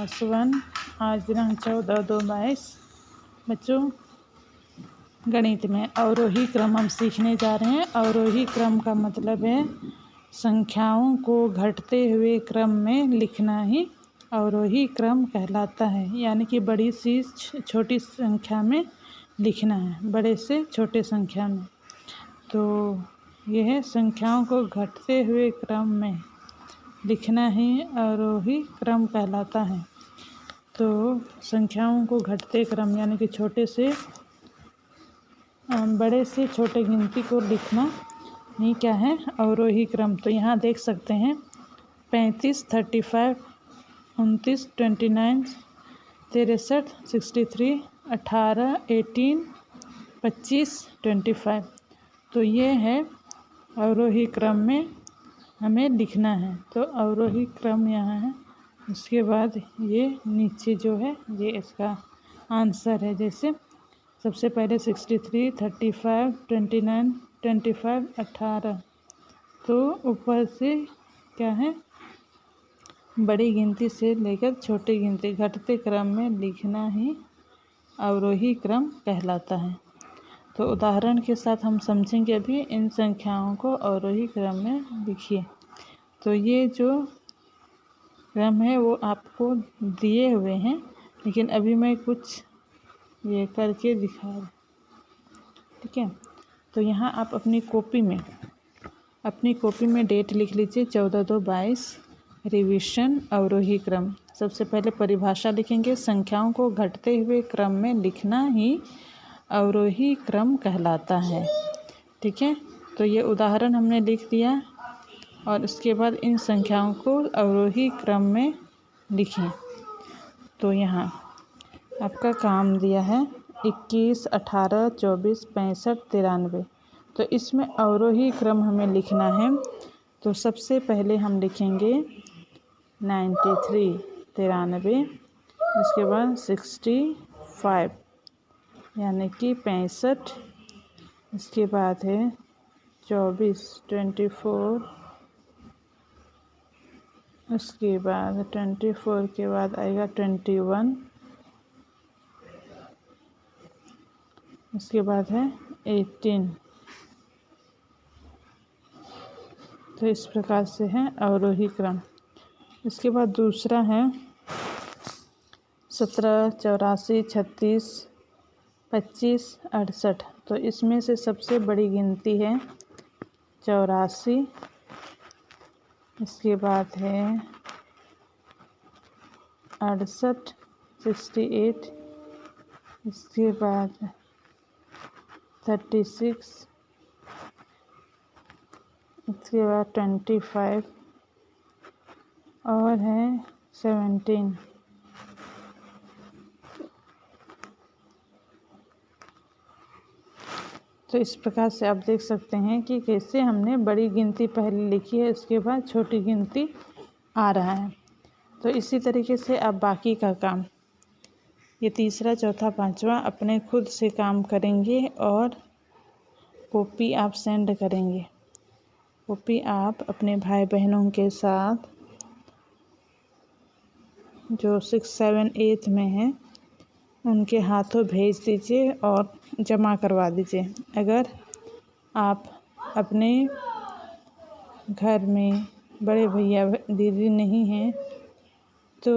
Class 1। आज दिनांक 14/2/22। बच्चों, गणित में अवरोही क्रम हम सीखने जा रहे हैं। अवरोही क्रम का मतलब है संख्याओं को घटते हुए क्रम में लिखना ही अवरोही क्रम कहलाता है। यानी कि बड़ी सी छोटी संख्या में लिखना है, बड़े से छोटे संख्या में। तो यह संख्याओं को घटते हुए क्रम में लिखना ही अवरोही क्रम कहलाता है। तो संख्याओं को घटते क्रम यानी कि छोटे से बड़े से छोटे गिनती को लिखना ही क्या है, अवरोही क्रम। तो यहाँ देख सकते हैं 35, 35, 29, 29, 63, 63, 18, 18, 25, 25। तो ये है अवरोही क्रम में हमें लिखना है। तो अवरोही क्रम यहाँ है। उसके बाद ये नीचे जो है ये इसका आंसर है। जैसे सबसे पहले 63, 35, 29, 25, 18। तो ऊपर से क्या है, बड़ी गिनती से लेकर छोटी गिनती घटते क्रम में लिखना ही अवरोही क्रम कहलाता है। तो उदाहरण के साथ हम समझेंगे अभी इन संख्याओं को अवरोही क्रम में लिखिए। तो ये जो क्रम है वो आपको दिए हुए हैं, लेकिन अभी मैं कुछ ये करके दिखा रहा हूँ, ठीक है। तो यहाँ आप अपनी कॉपी में डेट लिख लीजिए 14/2/22 रिवीजन अवरोही क्रम। सबसे पहले परिभाषा लिखेंगे, संख्याओं को घटते हुए क्रम में लिखना ही अवरोही क्रम कहलाता है, ठीक है। तो ये उदाहरण हमने लिख दिया और उसके बाद इन संख्याओं को अवरोही क्रम में लिखें। तो यहाँ आपका काम दिया है 21, 18, 24, 65, 93। तो इसमें अवरोही क्रम हमें लिखना है। तो सबसे पहले हम लिखेंगे 93 93, उसके बाद 65 यानी कि 65, इसके बाद है 24 24, उसके बाद 24 के बाद आएगा 21, उसके बाद है 18। तो इस प्रकार से है अवरोही क्रम। इसके बाद दूसरा है 17, 84, 36, 25, 68। तो इसमें से सबसे बड़ी गिनती है 84, इसके बाद है 68, 68, इसके बाद 36, इसके बाद 25 और है 17। तो इस प्रकार से आप देख सकते हैं कि कैसे हमने बड़ी गिनती पहले लिखी है, उसके बाद छोटी गिनती आ रहा है। तो इसी तरीके से आप बाकी का काम, ये तीसरा, चौथा, पांचवा अपने खुद से काम करेंगे और कॉपी आप सेंड करेंगे। कॉपी आप अपने भाई बहनों के साथ जो 6, 7, 8 में हैं उनके हाथों भेज दीजिए और जमा करवा दीजिए। अगर आप अपने घर में बड़े भैया दीदी नहीं हैं तो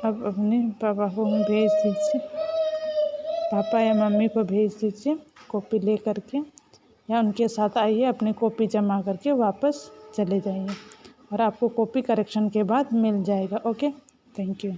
आप अपने पापा को भेज दीजिए, पापा या मम्मी को भेज दीजिए कॉपी ले करके, या उनके साथ आइए, अपनी कॉपी जमा करके वापस चले जाइए और आपको कॉपी करेक्शन के बाद मिल जाएगा। Okay, thank you.